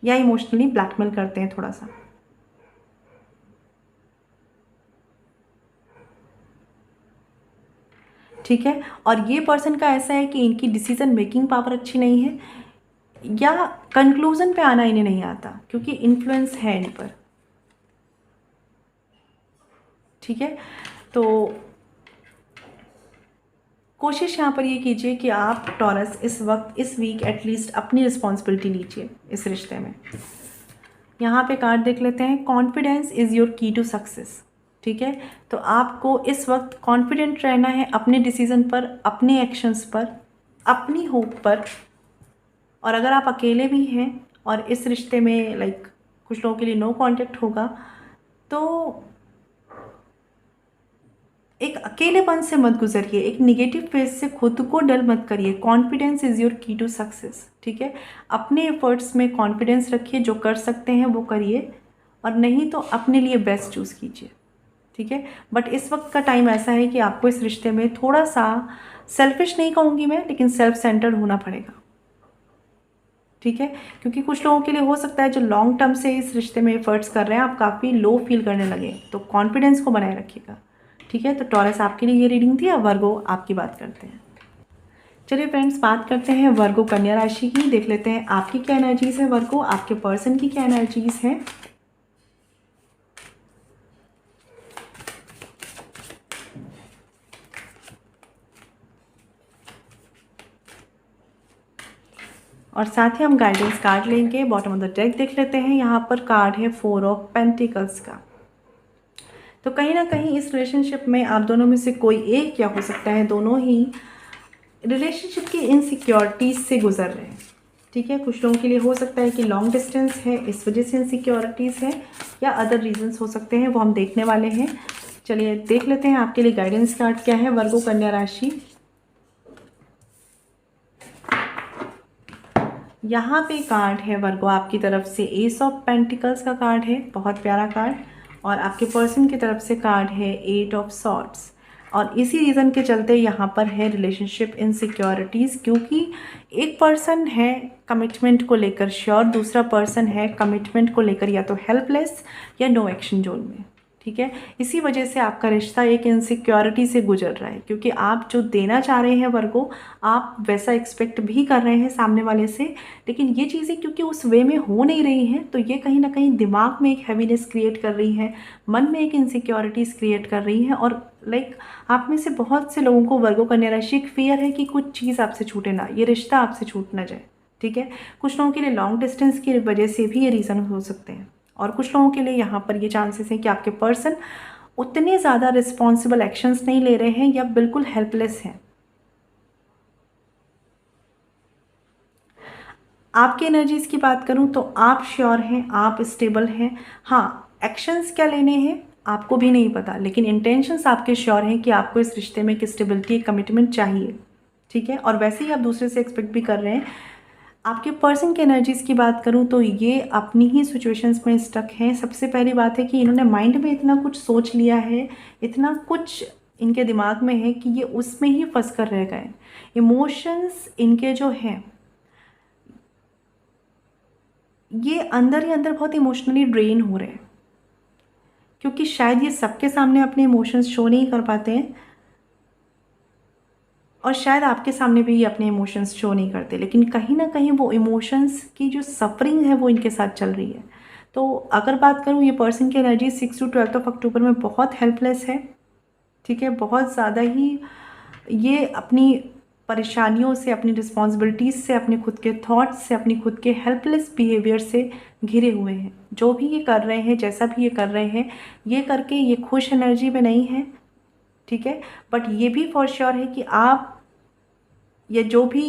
या इमोशनली ब्लैकमेल करते हैं थोड़ा सा, ठीक है। और ये पर्सन का ऐसा है कि इनकी डिसीजन मेकिंग पावर अच्छी नहीं है, या कंक्लूजन पे आना इन्हें नहीं आता, क्योंकि इन्फ्लुएंस है इन पर, ठीक है। तो कोशिश यहाँ पर ये कीजिए कि आप टॉरस इस वक्त, इस वीक एटलीस्ट अपनी रिस्पॉन्सिबिलिटी लीजिए इस रिश्ते में। यहाँ पे कार्ड देख लेते हैं, कॉन्फिडेंस इज़ योर की टू सक्सेस, ठीक है। तो आपको इस वक्त कॉन्फिडेंट रहना है अपने डिसीज़न पर, अपने एक्शंस पर, अपनी होप पर। और अगर आप अकेले भी हैं और इस रिश्ते में कुछ लोगों के लिए नो कांटेक्ट होगा, तो एक अकेलेपन से मत गुजरिए, एक निगेटिव फेज से खुद को डल मत करिए। कॉन्फिडेंस इज़ योर की टू सक्सेस, ठीक है। अपने एफर्ट्स में कॉन्फिडेंस रखिए, जो कर सकते हैं वो करिए, और नहीं तो अपने लिए बेस्ट चूज़ कीजिए, ठीक है। बट इस वक्त का टाइम ऐसा है कि आपको इस रिश्ते में थोड़ा सा सेल्फिश नहीं कहूँगी मैं, लेकिन सेल्फ सेंटर्ड होना पड़ेगा, ठीक है। क्योंकि कुछ लोगों के लिए हो सकता है जो लॉन्ग टर्म से इस रिश्ते में एफर्ट्स कर रहे हैं, आप काफ़ी लो फील करने लगे, तो कॉन्फिडेंस को बनाए रखिएगा, ठीक है। तो टॉरस आपके लिए ये रीडिंग थी। अब वर्गो आपकी बात करते हैं। चलिए फ्रेंड्स, बात करते हैं वर्गो कन्या राशि की। देख लेते हैं आपकी क्या एनर्जीज है, वर्गो आपके पर्सन की क्या एनर्जीज है। और साथ ही हम गाइडेंस कार्ड लेंगे। बॉटम ऑफ द डेक देख लेते हैं, यहाँ पर कार्ड है 4 ऑफ पेंटिकल्स का। तो कहीं ना कहीं इस रिलेशनशिप में आप दोनों में से कोई एक, या हो सकता है दोनों ही, रिलेशनशिप की इनसिक्योरिटीज से गुजर रहे हैं, ठीक है। कुछ लोगों के लिए हो सकता है कि लॉन्ग डिस्टेंस है, इस वजह से इनसिक्योरिटीज़ है, या अदर रीजंस हो सकते हैं, वो हम देखने वाले हैं। चलिए देख लेते हैं आपके लिए गाइडेंस कार्ड क्या है, वर्गो कन्या राशि। यहाँ पे कार्ड है वर्गो आपकी तरफ से एस ऑफ पेंटिकल्स का कार्ड है, बहुत प्यारा कार्ड। और आपके पर्सन की तरफ से कार्ड है 8 ऑफ सॉर्ड्स। और इसी रीज़न के चलते यहाँ पर है रिलेशनशिप इनसिक्योरिटीज़, क्योंकि एक पर्सन है कमिटमेंट को लेकर श्योर, दूसरा पर्सन है कमिटमेंट को लेकर या तो हेल्पलेस या नो एक्शन जोन में, ठीक है। इसी वजह से आपका रिश्ता एक इनसिक्योरिटी से गुजर रहा है, क्योंकि आप जो देना चाह रहे हैं वर्गो, आप वैसा एक्सपेक्ट भी कर रहे हैं सामने वाले से, लेकिन ये चीज़ें क्योंकि उस वे में हो नहीं रही हैं, तो ये कहीं ना कहीं दिमाग में एक हैवीनेस क्रिएट कर रही है, मन में एक इनसिक्योरिटीज़ क्रिएट कर रही हैं। और आप में से बहुत से लोगों को वर्गो कन्या राशि एक फियर है कि कुछ चीज़ आपसे छूटे ना, ये रिश्ता आपसे छूट ना जाए, ठीक है। कुछ लोगों के लिए लॉन्ग डिस्टेंस की वजह से भी ये रीज़न हो सकते हैं, और कुछ लोगों के लिए यहाँ पर ये चांसेस हैं कि आपके पर्सन उतने ज़्यादा रिस्पॉन्सिबल एक्शंस नहीं ले रहे हैं या बिल्कुल हेल्पलेस हैं। आपकी एनर्जीज़ की बात करूं तो आप श्योर हैं, आप स्टेबल हैं। हाँ, एक्शंस क्या लेने हैं आपको भी नहीं पता, लेकिन इंटेंशंस आपके श्योर हैं कि आपको इस रिश्ते में एक स्टेबिलिटी, एक कमिटमेंट चाहिए। ठीक है, और वैसे ही आप दूसरे से एक्सपेक्ट भी कर रहे हैं। आपके पर्सन की एनर्जीज़ की बात करूं तो ये अपनी ही सिचुएशंस में स्टक हैं। सबसे पहली बात है कि इन्होंने माइंड में इतना कुछ सोच लिया है, इतना कुछ इनके दिमाग में है कि ये उसमें ही फंस कर रह गए। इमोशंस इनके जो हैं ये अंदर ही अंदर बहुत इमोशनली ड्रेन हो रहे हैं, क्योंकि शायद ये सबके सामने अपने इमोशंस शो नहीं कर पाते हैं और शायद आपके सामने भी ये अपने इमोशंस शो नहीं करते, लेकिन कहीं ना कहीं वो इमोशंस की जो सफरिंग है वो इनके साथ चल रही है। तो अगर बात करूँ, ये पर्सन की एनर्जी 6 to 12 ऑफ अक्टूबर में बहुत हेल्पलेस है। ठीक है, बहुत ज़्यादा ही ये अपनी परेशानियों से, अपनी रिस्पॉन्सिबिलिटीज़ से, अपने खुद के थॉट्स से, अपनी खुद के हेल्पलेस बिहेवियर से घिरे हुए हैं। जो भी ये कर रहे हैं, जैसा भी ये कर रहे हैं, ये करके ये खुश एनर्जी में नहीं है। ठीक है, बट ये भी फॉर श्योर है कि आप, ये जो भी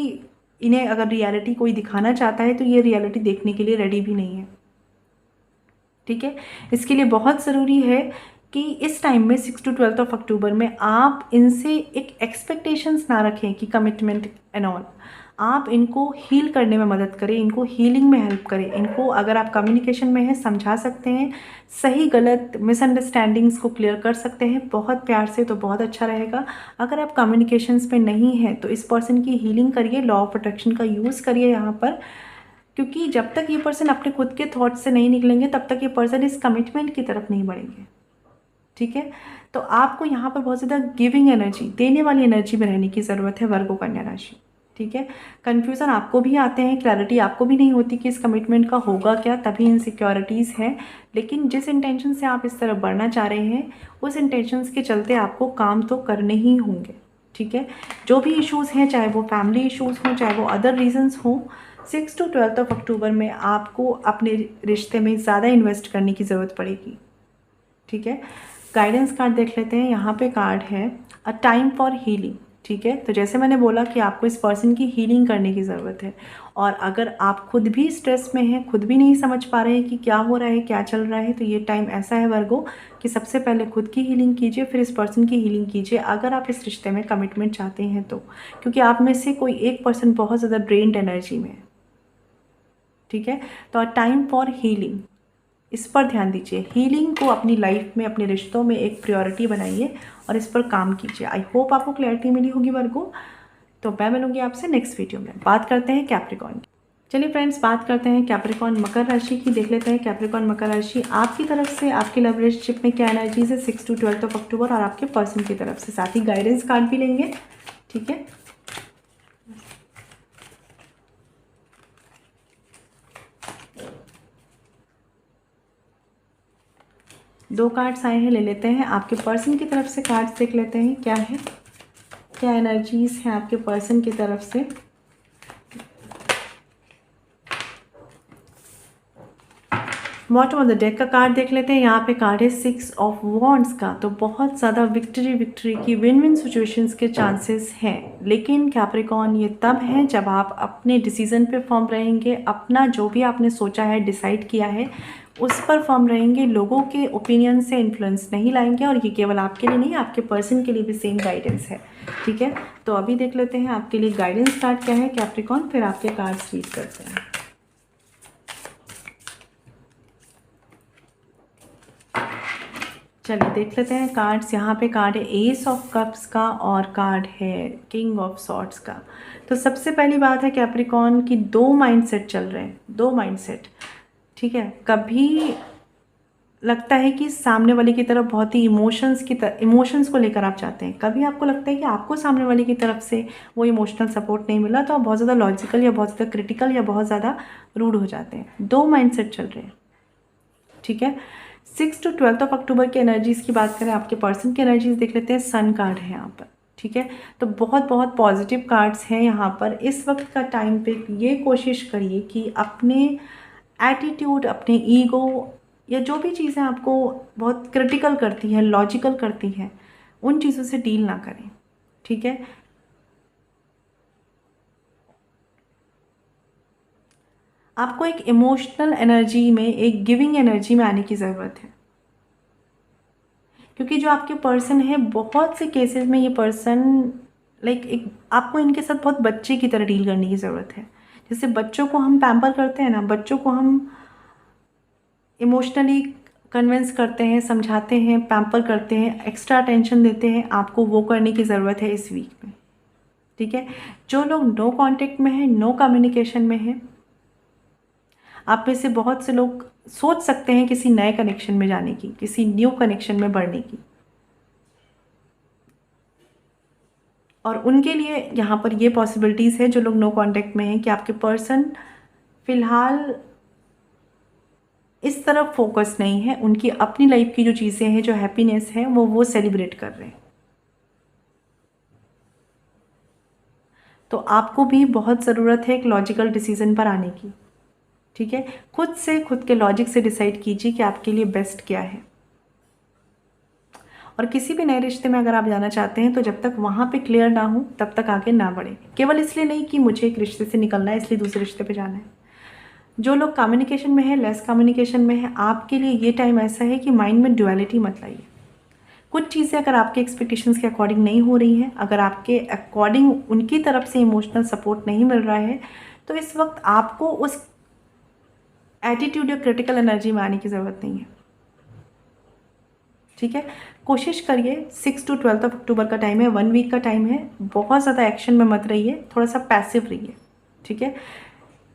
इन्हें अगर रियलिटी कोई दिखाना चाहता है तो ये रियलिटी देखने के लिए रेडी भी नहीं है। ठीक है, इसके लिए बहुत ज़रूरी है कि इस टाइम में 6 to 12 ऑफ अक्टूबर में आप इनसे एक एक्सपेक्टेशंस ना रखें कि कमिटमेंट एंड ऑल। आप इनको हील करने में मदद करें, इनको हीलिंग में हेल्प करें। इनको अगर आप कम्युनिकेशन में हैं, समझा सकते हैं, सही गलत मिसअंडरस्टैंडिंग्स को क्लियर कर सकते हैं बहुत प्यार से, तो बहुत अच्छा रहेगा। अगर आप कम्युनिकेशंस पे नहीं हैं तो इस पर्सन की हीलिंग करिए, लॉ ऑफ अट्रैक्शन का यूज़ करिए यहाँ पर, क्योंकि जब तक ये पर्सन अपने खुद के थॉट से नहीं निकलेंगे तब तक ये पर्सन इस कमिटमेंट की तरफ नहीं बढ़ेंगे। ठीक है, तो आपको यहाँ पर बहुत ज़्यादा गिविंग एनर्जी, देने वाली एनर्जी में रहने की ज़रूरत है वर्गो कन्या राशि। ठीक है, कन्फ्यूज़न आपको भी आते हैं, क्लैरिटी आपको भी नहीं होती कि इस कमिटमेंट का होगा क्या, तभी इनसिक्योरिटीज़ हैं। लेकिन जिस इंटेंशन से आप इस तरफ बढ़ना चाह रहे हैं उस इंटेंशंस के चलते आपको काम तो करने ही होंगे। ठीक है, जो भी इश्यूज़ हैं, चाहे वो फैमिली इश्यूज़ हों, चाहे वो अदर रीजंस हों, 6 to 12 ऑफ अक्टूबर में आपको अपने रिश्ते में ज़्यादा इन्वेस्ट करने की ज़रूरत पड़ेगी। ठीक है, गाइडेंस कार्ड देख लेते हैं। यहाँ पे कार्ड है अ टाइम फॉर हीलिंग। ठीक है, तो जैसे मैंने बोला कि आपको इस पर्सन की हीलिंग करने की ज़रूरत है, और अगर आप खुद भी स्ट्रेस में हैं, खुद भी नहीं समझ पा रहे हैं कि क्या हो रहा है, क्या चल रहा है, तो ये टाइम ऐसा है वर्गो कि सबसे पहले खुद की हीलिंग कीजिए, फिर इस पर्सन की हीलिंग कीजिए अगर आप इस रिश्ते में कमिटमेंट चाहते हैं तो, क्योंकि आप में से कोई एक पर्सन बहुत ज़्यादा ड्रेन्ड एनर्जी में है। ठीक है, तो टाइम फॉर हीलिंग, इस पर ध्यान दीजिए। हीलिंग को अपनी लाइफ में, अपने रिश्तों में एक प्रायोरिटी बनाइए और इस पर काम कीजिए। आई होप आपको क्लैरिटी मिली होगी वर्गो। तो मैं मिलूंगी आपसे नेक्स्ट वीडियो में। बात करते हैं कैप्रिकॉर्न की। चलिए फ्रेंड्स, बात करते हैं कैप्रिकॉर्न मकर राशि की। देख लेते हैं कैप्रिकॉर्न मकर राशि आपकी तरफ से आपकी लव रिलेशनशिप में क्या एनर्जीज है 6 to 12 ऑफ अक्टूबर, और आपके पर्सन की तरफ से। साथ ही गाइडेंस कार्ड भी लेंगे। ठीक है, दो कार्ड्स आए हैं, ले लेते हैं। आपके पर्सन की तरफ से कार्ड्स देख लेते हैं क्या है, क्या एनर्जीज हैं आपके पर्सन की तरफ से। बॉटम ऑफ द डेक का कार्ड देख लेते हैं। यहाँ पे कार्ड है 6 ऑफ वॉन्ड्स का। तो बहुत ज़्यादा विक्ट्री की विन विन सिचुएशंस के चांसेस हैं, लेकिन कैप्रिकॉर्न ये तब है जब आप अपने डिसीजन पे फर्म रहेंगे, अपना जो भी आपने सोचा है, डिसाइड किया है, उस पर फर्म रहेंगे, लोगों के ओपिनियन से इन्फ्लुएंस नहीं लाएंगे। और ये केवल आपके लिए नहीं, आपके पर्सन के लिए भी सेम गाइडेंस है। ठीक है, तो अभी देख लेते हैं आपके लिए गाइडेंस कार्ड क्या है कैप्रिकॉर्न, फिर आपके कार्ड्स रीड करते हैं। चलिए देख लेते हैं कार्ड्स। यहाँ पे कार्ड है एस ऑफ कप्स का और कार्ड है किंग ऑफ सॉर्ड्स का। तो सबसे पहली बात है कैप्रिकॉर्न की दो माइंडसेट चल रहे हैं, दो माइंडसेट। ठीक है, कभी लगता है कि सामने वाले की तरफ बहुत ही इमोशंस को लेकर आप चाहते हैं, कभी आपको लगता है कि आपको सामने वाले की तरफ से वो इमोशनल सपोर्ट नहीं मिला, तो आप बहुत ज़्यादा लॉजिकल या बहुत ज़्यादा क्रिटिकल या बहुत ज़्यादा रूड हो जाते हैं। दो माइंडसेट चल रहे हैं। ठीक है, 6 to 12 ऑफ अक्टूबर की एनर्जीज़ की बात करें, आपके पर्सन की एनर्जीज़ देख लेते हैं। सन कार्ड है यहाँ पर। ठीक है, तो बहुत बहुत पॉजिटिव कार्ड्स हैं यहाँ पर। इस वक्त का टाइम पे ये कोशिश करिए कि अपने एटीट्यूड, अपने ईगो या जो भी चीज़ें आपको बहुत क्रिटिकल करती हैं, लॉजिकल करती हैं, उन चीज़ों से डील ना करें, ठीक है। आपको एक इमोशनल एनर्जी में, एक गिविंग एनर्जी में आने की ज़रूरत है, क्योंकि जो आपके पर्सन है, बहुत से केसेस में ये पर्सन लाइक एक आपको इनके साथ बहुत बच्चे की तरह डील करने की ज़रूरत है। जैसे बच्चों को हम पैम्पर करते हैं ना, बच्चों को हम इमोशनली कन्विंस करते हैं, समझाते हैं, पैम्पर करते हैं, एक्स्ट्रा अटेंशन देते हैं, आपको वो करने की ज़रूरत है इस वीक में, ठीक है। जो लोग नो कांटेक्ट में हैं, नो कम्युनिकेशन में हैं, आप में से बहुत से लोग सोच सकते हैं किसी नए कनेक्शन में जाने की, किसी न्यू कनेक्शन में बढ़ने की, और उनके लिए यहाँ पर ये पॉसिबिलिटीज़ है, जो लोग नो कांटेक्ट में हैं, कि आपके पर्सन फ़िलहाल इस तरफ फोकस नहीं है, उनकी अपनी लाइफ की जो चीज़ें हैं, जो हैप्पीनेस है, वो सेलिब्रेट कर रहे हैं। तो आपको भी बहुत ज़रूरत है एक लॉजिकल डिसीजन पर आने की, ठीक है। खुद से, खुद के लॉजिक से डिसाइड कीजिए कि आपके लिए बेस्ट क्या है। और किसी भी नए रिश्ते में अगर आप जाना चाहते हैं, तो जब तक वहाँ पे क्लियर ना हो, तब तक आगे ना बढ़े। केवल इसलिए नहीं कि मुझे एक रिश्ते से निकलना है, इसलिए दूसरे रिश्ते पे जाना है। जो लोग कम्युनिकेशन में है, लेस कम्युनिकेशन में है, आपके लिए ये टाइम ऐसा है कि माइंड में ड्युअलिटी मत लाइए। कुछ चीज़ें अगर आपके एक्सपेक्टेशंस के अकॉर्डिंग नहीं हो रही हैं, अगर आपके अकॉर्डिंग उनकी तरफ से इमोशनल सपोर्ट नहीं मिल रहा है, तो इस वक्त आपको उस एटीट्यूड या क्रिटिकल एनर्जी में आने की ज़रूरत नहीं है, ठीक है। कोशिश करिए, 6 to 12 अक्टूबर का टाइम है, 1 वीक का टाइम है, बहुत ज़्यादा एक्शन में मत रहिए, थोड़ा सा पैसिव रहिए, ठीक है।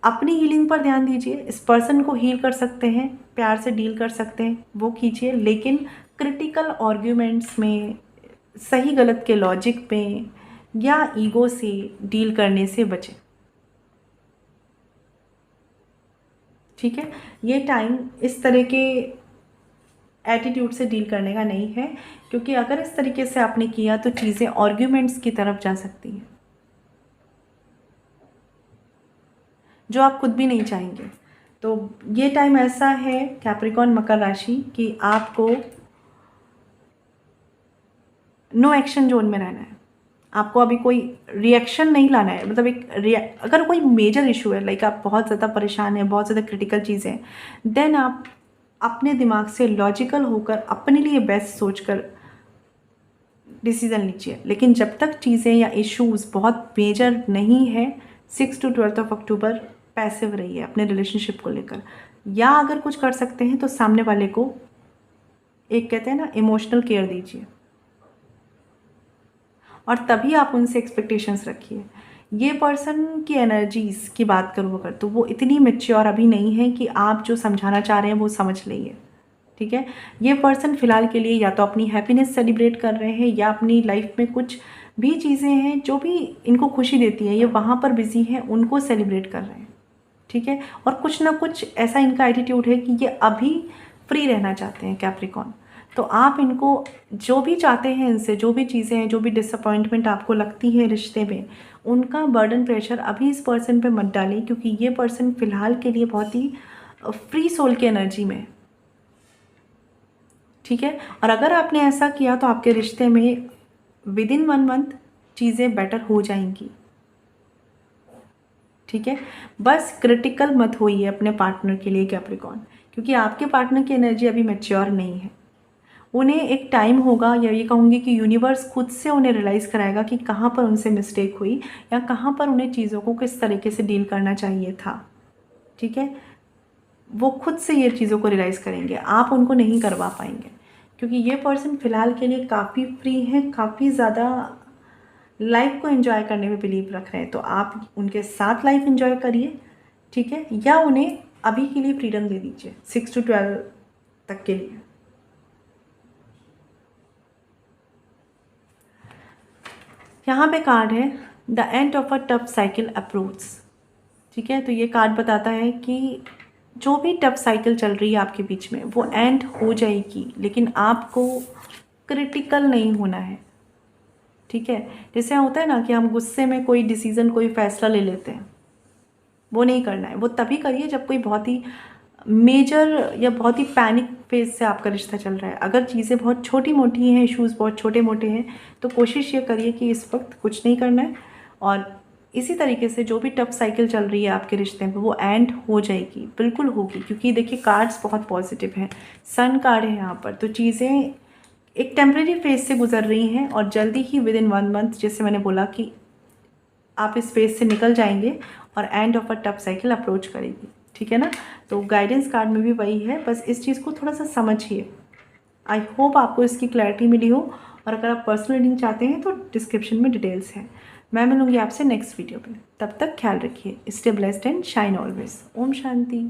अपनी हीलिंग पर ध्यान दीजिए। इस पर्सन को हील कर सकते हैं, प्यार से डील कर सकते हैं, वो कीजिए, लेकिन क्रिटिकल आर्ग्यूमेंट्स में, सही गलत के लॉजिक में या ईगो से डील करने से बचें, ठीक है। ये टाइम इस तरह के एटीट्यूड से डील करने का नहीं है, क्योंकि अगर इस तरीके से आपने किया तो चीज़ें आर्ग्यूमेंट्स की तरफ जा सकती हैं, जो आप खुद भी नहीं चाहेंगे। तो ये टाइम ऐसा है कैप्रिकॉन, मकर राशि, कि आपको नो एक्शन जोन में रहना है। आपको अभी कोई रिएक्शन नहीं लाना है, मतलब अगर कोई मेजर इशू है, लाइक आप बहुत ज़्यादा परेशान हैं, बहुत ज़्यादा क्रिटिकल चीज़ें हैं, देन आप अपने दिमाग से लॉजिकल होकर अपने लिए बेस्ट सोचकर डिसीज़न लीजिए। लेकिन जब तक चीज़ें या इश्यूज़ बहुत मेजर नहीं है, 6 to 12 अक्टूबर पैसिव रहिए अपने रिलेशनशिप को लेकर, या अगर कुछ कर सकते हैं तो सामने वाले को एक, कहते हैं ना, इमोशनल केयर दीजिए, और तभी आप उनसे एक्सपेक्टेशंस रखिए। ये पर्सन की एनर्जीज़ की बात करूँ अगर, तो वो इतनी मैच्योर अभी नहीं है कि आप जो समझाना चाह रहे हैं वो समझ लेंगे, ठीक है। ये पर्सन फ़िलहाल के लिए या तो अपनी हैप्पीनेस सेलिब्रेट कर रहे हैं, या अपनी लाइफ में कुछ भी चीज़ें हैं जो भी इनको खुशी देती हैं, ये वहाँ पर बिज़ी हैं, उनको सेलिब्रेट कर रहे हैं, ठीक है। और कुछ ना कुछ ऐसा इनका एटीट्यूड है कि ये अभी फ्री रहना चाहते हैं कैप्रिकॉन। तो आप इनको जो भी चाहते हैं, इनसे जो भी चीज़ें हैं, जो भी डिसअपॉइंटमेंट आपको लगती है रिश्ते में, उनका बर्डन प्रेशर अभी इस पर्सन पे मत डालें, क्योंकि ये पर्सन फ़िलहाल के लिए बहुत ही फ्री सोल की एनर्जी में है, ठीक है। और अगर आपने ऐसा किया तो आपके रिश्ते में विदिन 1 मंथ चीज़ें बेटर हो जाएंगी, ठीक है। बस क्रिटिकल मत होइए अपने पार्टनर के लिए कैप्रिकॉन, क्योंकि आपके पार्टनर की एनर्जी अभी मैच्योर नहीं है। उन्हें एक टाइम होगा, या ये कहूँगी कि यूनिवर्स खुद से उन्हें रियलाइज़ कराएगा कि कहाँ पर उनसे मिस्टेक हुई, या कहाँ पर उन्हें चीज़ों को किस तरीके से डील करना चाहिए था, ठीक है। वो खुद से ये चीज़ों को रियलाइज़ करेंगे, आप उनको नहीं करवा पाएंगे, क्योंकि ये पर्सन फ़िलहाल के लिए काफ़ी फ्री हैं, काफ़ी ज़्यादा लाइफ को एंजॉय करने में बिलीव रख रहे हैं। तो आप उनके साथ लाइफ एंजॉय करिए, ठीक है, या उन्हें अभी के लिए फ्रीडम दे दीजिए 6 to 12 तक के लिए। यहाँ पे कार्ड है the end of a tough cycle approach, ठीक है। तो ये कार्ड बताता है कि जो भी टफ साइकिल चल रही है आपके बीच में, वो एंड हो जाएगी, लेकिन आपको क्रिटिकल नहीं होना है, ठीक है। जैसे होता है ना कि हम गुस्से में कोई डिसीज़न, कोई फैसला ले लेते हैं, वो नहीं करना है। वो तभी करिए जब कोई बहुत ही मेजर या बहुत ही पैनिक फेज से आपका रिश्ता चल रहा है। अगर चीज़ें बहुत छोटी मोटी हैं, इश्यूज़ बहुत छोटे मोटे हैं, तो कोशिश ये करिए कि इस वक्त कुछ नहीं करना है। और इसी तरीके से जो भी टफ साइकिल चल रही है आपके रिश्ते में वो एंड हो जाएगी, बिल्कुल होगी, क्योंकि देखिए कार्ड्स बहुत पॉजिटिव हैं, सन कार्ड है यहाँ पर। तो चीज़ें एक टेम्प्रेरी फेज से गुजर रही हैं और जल्दी ही विद इन 1 मंथ, जैसे मैंने बोला कि आप इस फेज से निकल जाएंगे और end of a tough cycle approach करेगी, ठीक है ना। तो गाइडेंस कार्ड में भी वही है, बस इस चीज़ को थोड़ा सा समझिए। आई होप आपको इसकी क्लैरिटी मिली हो, और अगर आप पर्सनल रीडिंग चाहते हैं तो डिस्क्रिप्शन में डिटेल्स हैं। मैं मिलूंगी आपसे नेक्स्ट वीडियो पे, तब तक ख्याल रखिए। Stay blessed and shine always. ओम शांति।